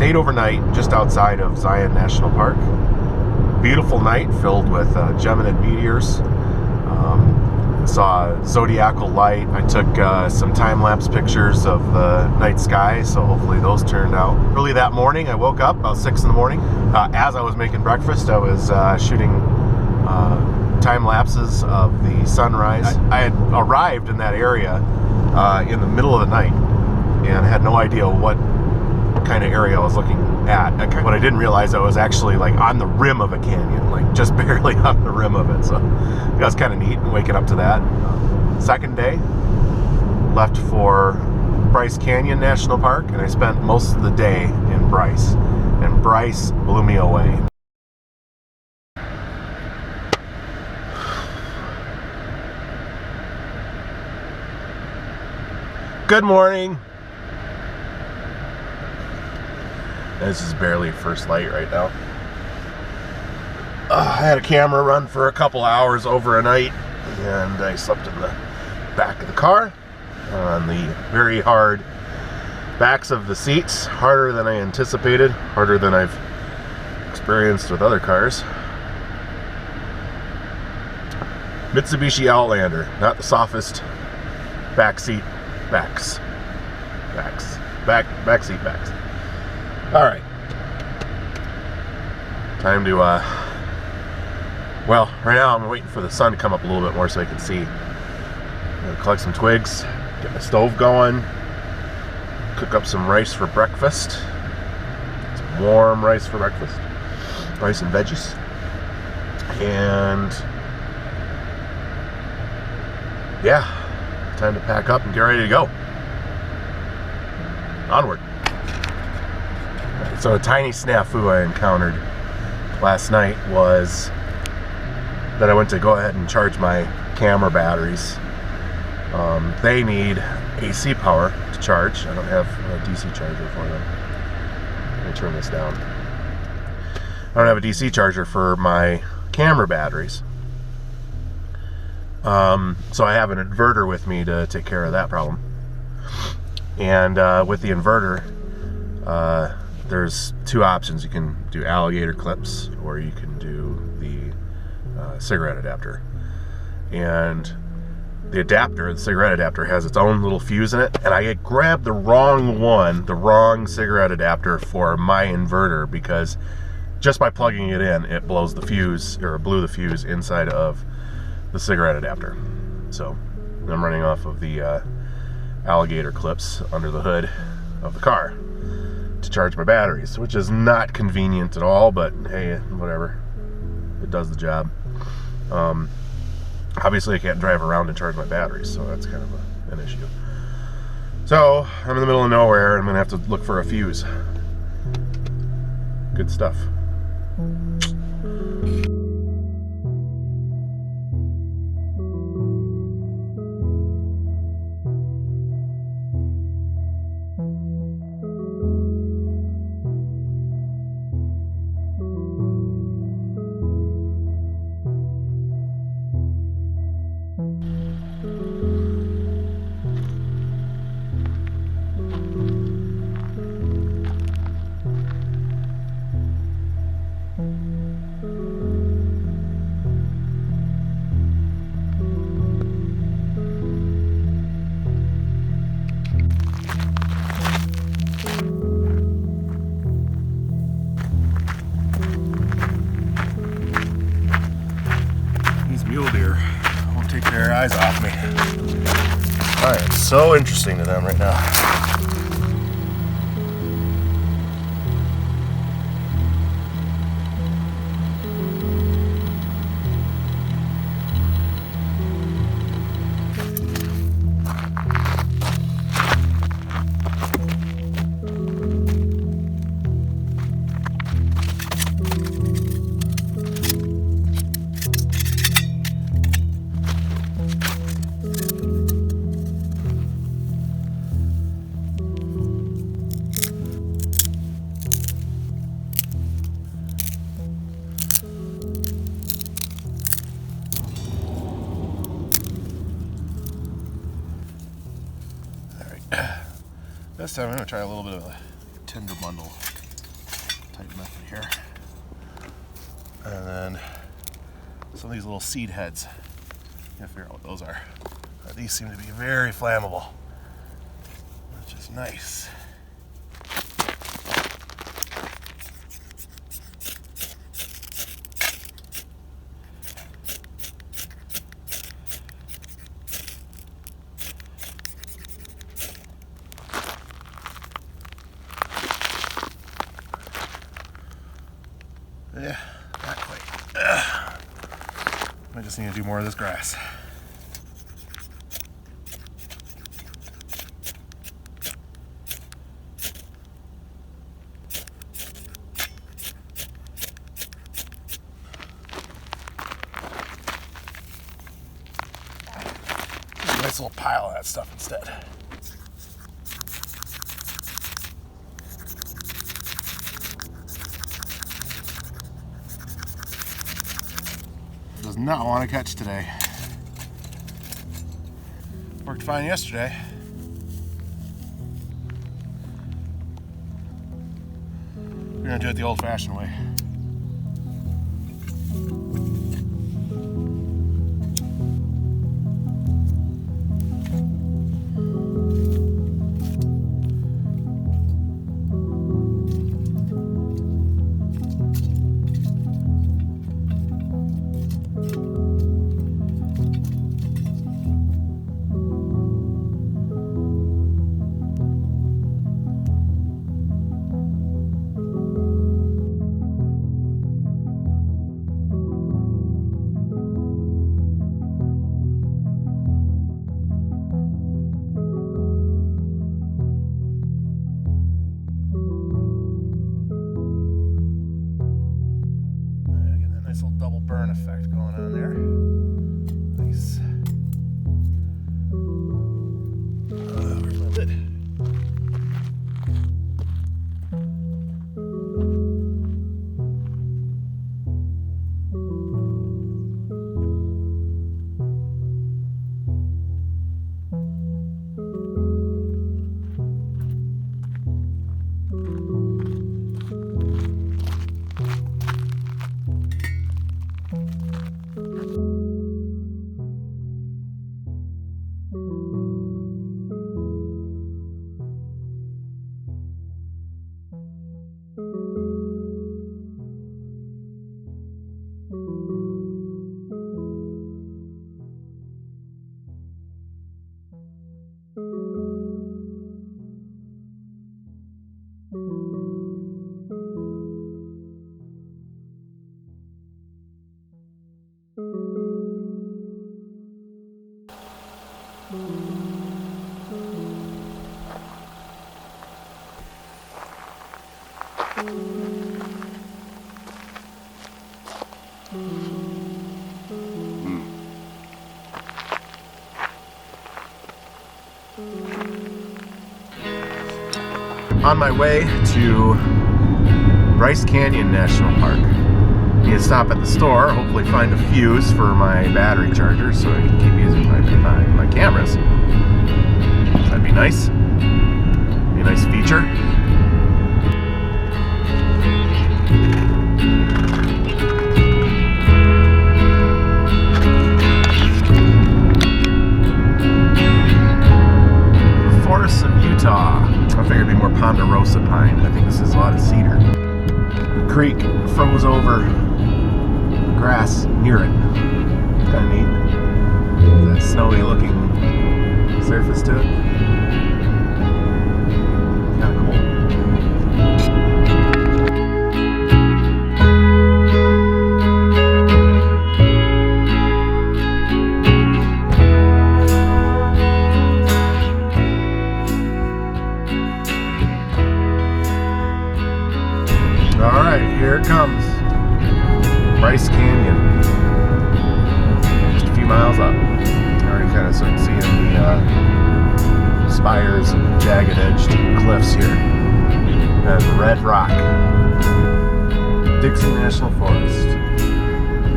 stayed overnight just outside of Zion National Park. Beautiful night filled with Geminid meteors. Saw zodiacal light. I took some time-lapse pictures of the night sky, so hopefully those turned out. Early that morning, I woke up about 6 in the morning. As I was making breakfast, I was shooting time lapses of the sunrise. I had arrived in that area in the middle of the night and had no idea what kind of area I was looking at. What I didn't realize, I was actually like on the rim of a canyon, like just barely on the rim of it. So that was kind of neat, waking up to that. Second day, left for Bryce Canyon National Park, and I spent most of the day in Bryce, and Bryce blew me away. Good morning. This is barely first light right now. I had a camera run for a couple hours over a night, and I slept in the back of the car on the very hard backs of the seats. Harder than I anticipated, harder than I've experienced with other cars. Mitsubishi Outlander, not the softest backseat backs. Backseat backs. All right, time to, well, right now I'm waiting for the sun to come up a little bit more so I can see. I'm gonna collect some twigs, get my stove going, cook up some rice for breakfast, some warm rice for breakfast, rice and veggies, and yeah, time to pack up and get ready to go. Onward. So a tiny snafu I encountered last night was that I went to go ahead and charge my camera batteries. They need AC power to charge. I don't have a DC charger for them. Let me turn this down. I don't have a DC charger for my camera batteries. So I have an inverter with me to take care of that problem. And with the inverter, there's two options. You can do alligator clips, or you can do the cigarette adapter. And the adapter, the cigarette adapter, has its own little fuse in it, and I had grabbed the wrong one, the wrong cigarette adapter for my inverter, because just by plugging it in, it blows the fuse, or blew the fuse inside of the cigarette adapter. So I'm running off of the alligator clips under the hood of the car to charge my batteries, which is not convenient at all, but hey, whatever, it does the job. Obviously I can't drive around and charge my batteries, so that's kind of an issue. So I'm in the middle of nowhere, and I'm gonna have to look for a fuse. Good stuff. Mule deer won't take their eyes off me. I am so interesting to them right now. This time I'm going to try a little bit of a tender bundle. type method here. And then some of these little seed heads. I gotta figure out what those are. These seem to be very flammable, which is nice. Yeah, not quite. I just need to do more of this grass. Nice little pile of that stuff instead. Does not want to catch today. Worked fine yesterday. We're gonna do it the old-fashioned way. Burn effect going on there. Nice. Where's my lid? On my way to Bryce Canyon National Park. I need to stop at the store, hopefully find a fuse for my battery charger so I can keep using my cameras. That'd be nice. Be a nice feature. The forests of Utah. I figured it'd be more ponderosa pine. I think this is a lot of cedar. The creek froze over the grass near it. Kind of neat. That snowy looking surface to it. Kind of cool. Here it comes. Bryce Canyon. Just a few miles up. I already kind of start seeing the spires and jagged edged cliffs here. And red rock. Dixie National Forest.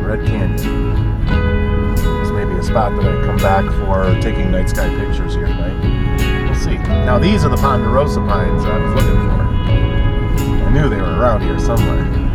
Red Canyon. This may be a spot that I come back for taking night sky pictures here tonight. We'll see. Now these are the ponderosa pines I was looking for. And knew they were around here somewhere.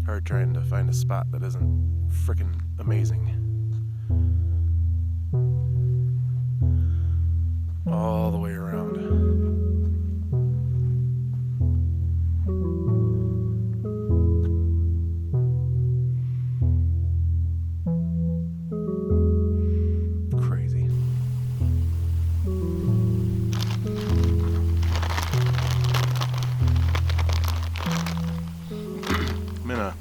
Hard trying to find a spot that isn't frickin' amazing. All the way around. Crazy. I'm in a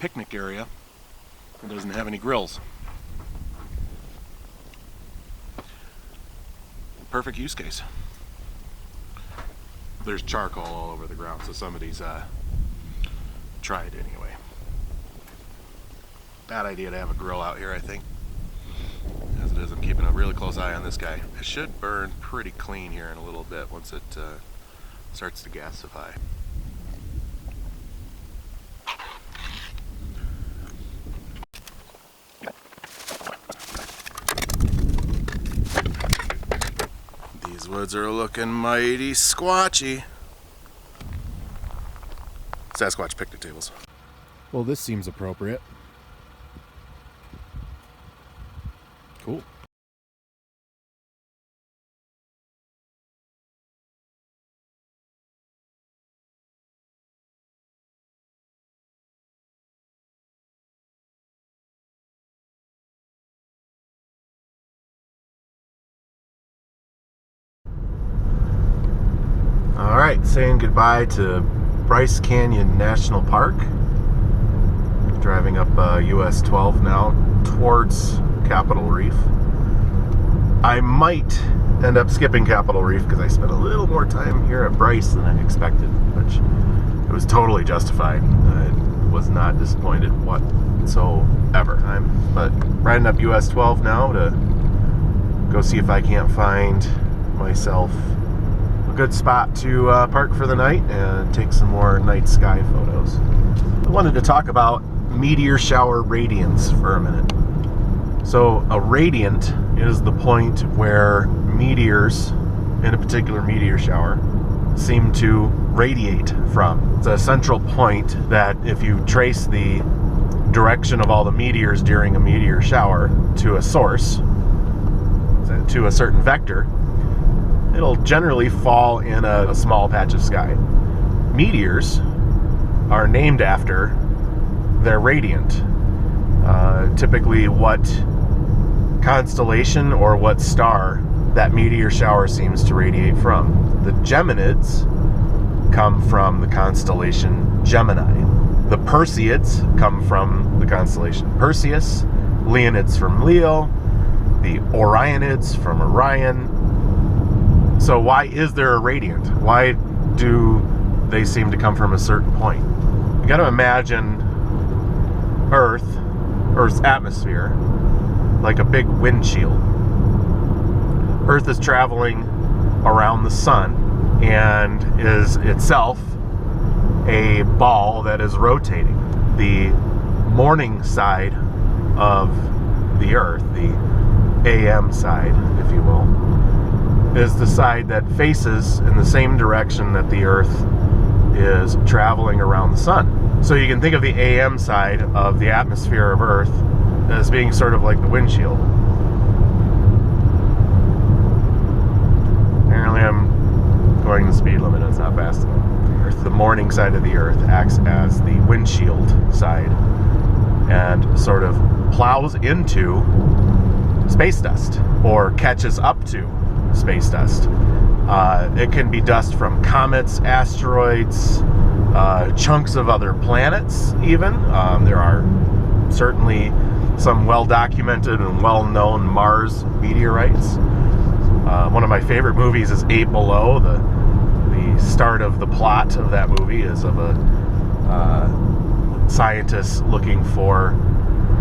picnic area It doesn't have any grills. Perfect use case. There's charcoal all over the ground, so somebody's tried anyway. Bad idea to have a grill out here, I think. As it is, I'm keeping a really close eye on this guy. It should burn pretty clean here in a little bit once it starts to gasify. These woods are looking mighty squatchy. Sasquatch picnic tables. Well, this seems appropriate. Cool. All right, saying goodbye to Bryce Canyon National Park. Driving up US 12 now towards Capitol Reef. I might end up skipping Capitol Reef because I spent a little more time here at Bryce than I expected, which it was totally justified. I was not disappointed whatsoever. But riding up US 12 now to go see if I can't find myself a good spot to park for the night and take some more night sky photos. I wanted to talk about meteor shower radiance for a minute. So a radiant is the point where meteors, in a particular meteor shower, seem to radiate from. It's a central point that if you trace the direction of all the meteors during a meteor shower to a source, to a certain vector, it'll generally fall in a small patch of sky. Meteors are named after their radiant. Typically what constellation or what star that meteor shower seems to radiate from. The Geminids come from the constellation Gemini. The Perseids come from the constellation Perseus. Leonids from Leo. The Orionids from Orion. So why is there a radiant? Why do they seem to come from a certain point? You got to imagine Earth's atmosphere, like a big windshield. Earth is traveling around the sun and is itself a ball that is rotating. The morning side of the Earth, the AM side, if you will, is the side that faces in the same direction that the Earth is traveling around the sun. So you can think of the AM side of the atmosphere of Earth as being sort of like the windshield. Apparently I'm going the speed limit, it's not fast enough. The morning side of the Earth acts as the windshield side and sort of plows into space dust or catches up to space dust. It can be dust from comets, asteroids, chunks of other planets even. There are certainly some well-documented and well-known Mars meteorites. One of my favorite movies is 8 Below. The start of the plot of that movie is of a scientist looking for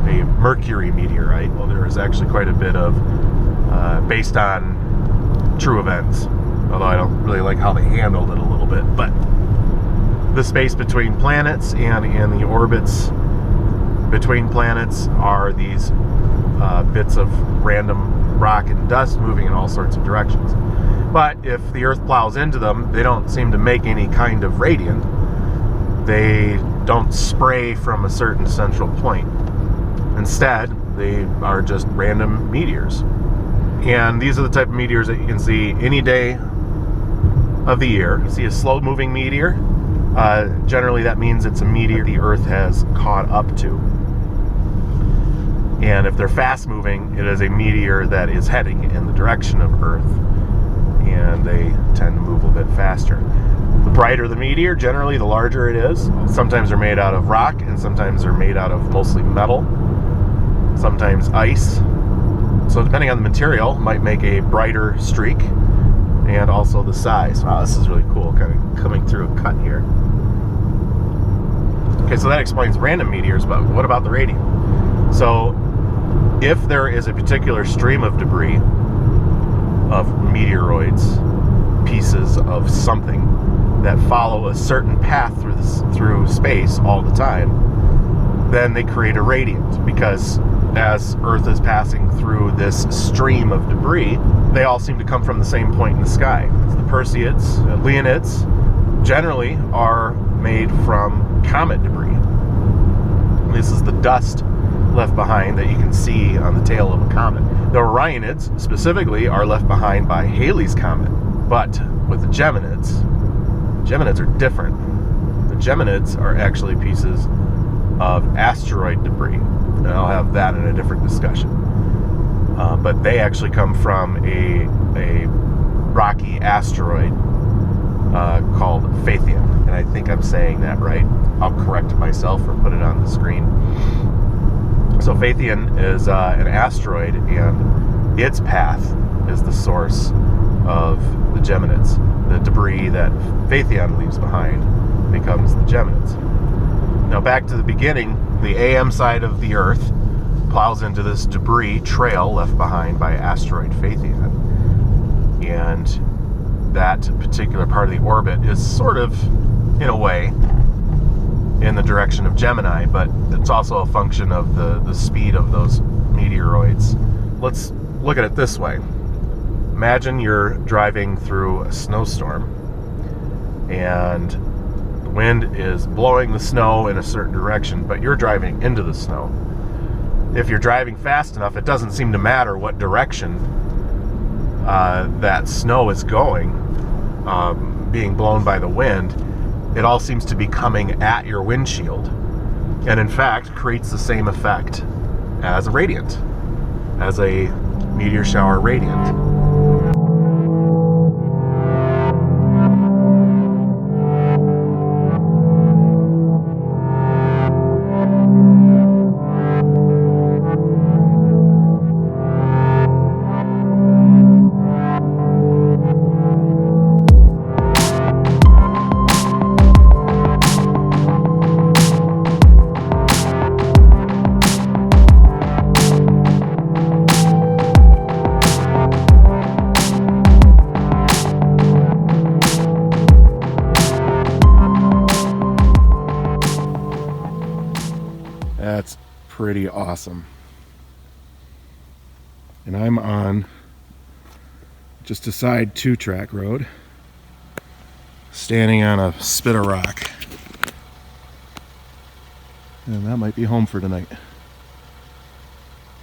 a Mercury meteorite. Well, there is actually quite a bit of based on true events, although I don't really like how they handled it a little bit. But the space between planets and the orbits between planets are these bits of random rock and dust moving in all sorts of directions. But if the Earth plows into them, they don't seem to make any kind of radiant. They don't spray from a certain central point. Instead, they are just random meteors. And these are the type of meteors that you can see any day of the year. You see a slow-moving meteor. Generally, that means it's a meteor the Earth has caught up to. And if they're fast-moving, it is a meteor that is heading in the direction of Earth. And they tend to move a little bit faster. The brighter the meteor, generally, the larger it is. Sometimes they're made out of rock, and sometimes they're made out of mostly metal. sometimes ice. So depending on the material, might make a brighter streak, and also the size. Wow, this is really cool, kind of coming through a cut here. Okay, so that explains random meteors, but what about the radiant? So if there is a particular stream of debris, of meteoroids, pieces of something that follow a certain path through space all the time, then they create a radiant, because as Earth is passing through this stream of debris, they all seem to come from the same point in the sky. The Perseids, Leonids, generally are made from comet debris. This is the dust left behind that you can see on the tail of a comet. The Orionids, specifically, are left behind by Halley's Comet. But with the Geminids are different. The Geminids are actually pieces of asteroid debris. And I'll have that in a different discussion. But they actually come from a rocky asteroid called Phaethon. And I think I'm saying that right. I'll correct myself or put it on the screen. So Phaethon is an asteroid, and its path is the source of the Geminids. The debris that Phaethon leaves behind becomes the Geminids. Now back to the beginning, the AM side of the Earth plows into this debris trail left behind by asteroid Phaethon. And that particular part of the orbit is sort of, in a way, in the direction of Gemini, but it's also a function of the speed of those meteoroids. Let's look at it this way. Imagine you're driving through a snowstorm, and the wind is blowing the snow in a certain direction, but you're driving into the snow. If you're driving fast enough, it doesn't seem to matter what direction that snow is going, being blown by the wind. It all seems to be coming at your windshield, and in fact creates the same effect as a radiant, as a meteor shower radiant. That's pretty awesome. And I'm on just a side 2-track road, standing on a spit of rock. And that might be home for tonight.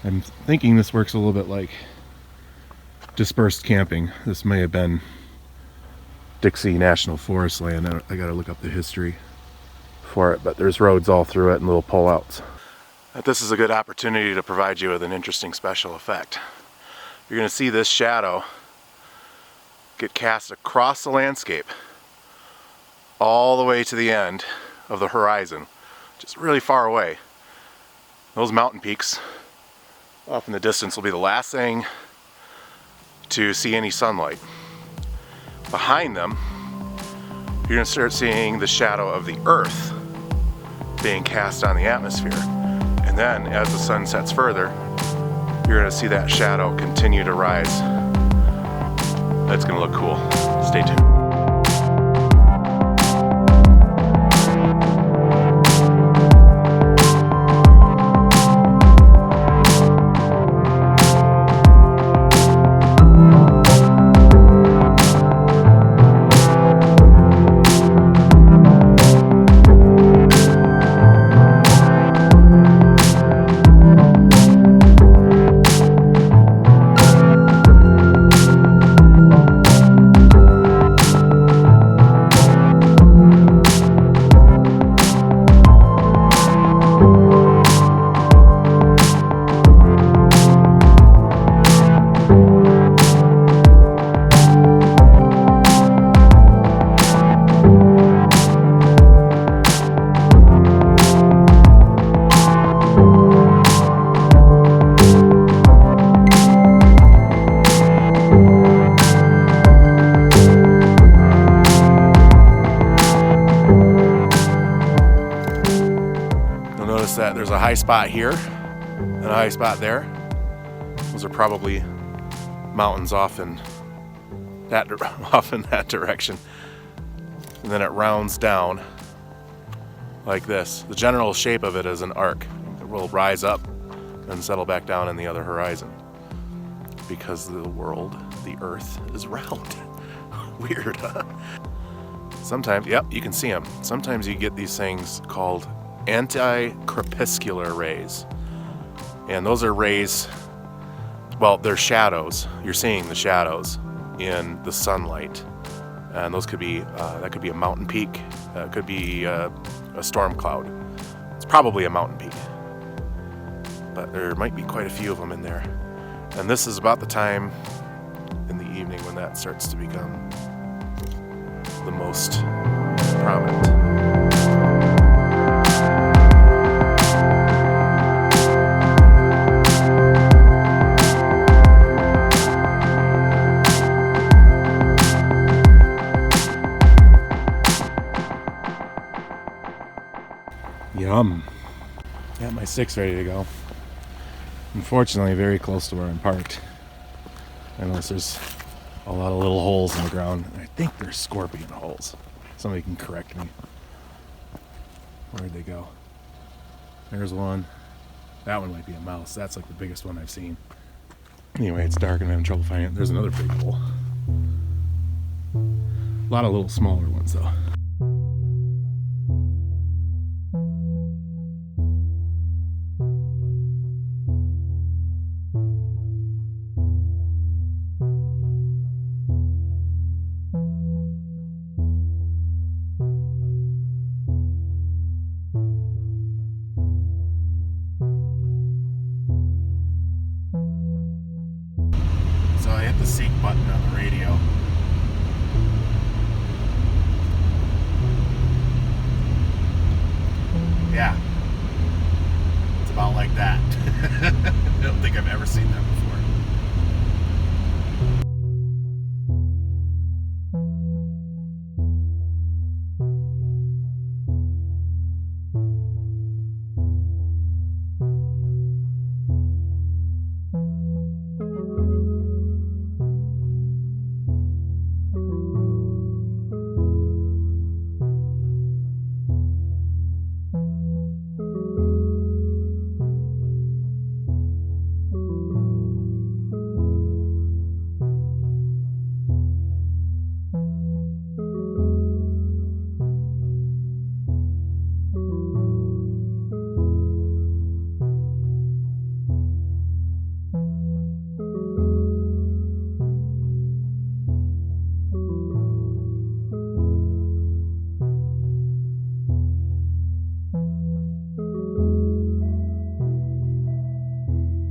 I'm thinking this works a little bit like dispersed camping. This may have been Dixie National Forest land. I gotta look up the history for it, but there's roads all through it and little pullouts. This is a good opportunity to provide you with an interesting special effect. You're going to see this shadow get cast across the landscape all the way to the end of the horizon, just really far away. Those mountain peaks off in the distance will be the last thing to see any sunlight. Behind them, you're going to start seeing the shadow of the Earth being cast on the atmosphere. And then, as the sun sets further, you're going to see that shadow continue to rise. That's going to look cool. Stay tuned. high spot here and a high spot there. Those are probably mountains off in that direction. And then it rounds down like this. The general shape of it is an arc. It will rise up and settle back down in the other horizon. Because the world, the earth, is round. Weird, huh? Sometimes, yep, you can see them. Sometimes you get these things called anti-crepuscular rays. And those are rays, well, they're shadows. You're seeing the shadows in the sunlight. And those could be, that could be a mountain peak. It could be a storm cloud. It's probably a mountain peak. But there might be quite a few of them in there. And this is about the time in the evening when that starts to become the most prominent. Yum. Got my 6 ready to go. Unfortunately, very close to where I'm parked. I notice there's a lot of little holes in the ground. I think they're scorpion holes. Somebody can correct me. Where'd they go? There's one. That one might be a mouse. That's like the biggest one I've seen. Anyway, it's dark and I'm having trouble finding it. There's another big hole. A lot of little smaller ones though. I hit the seek button on the radio. Yeah. It's about like that. I don't think I've ever seen that before.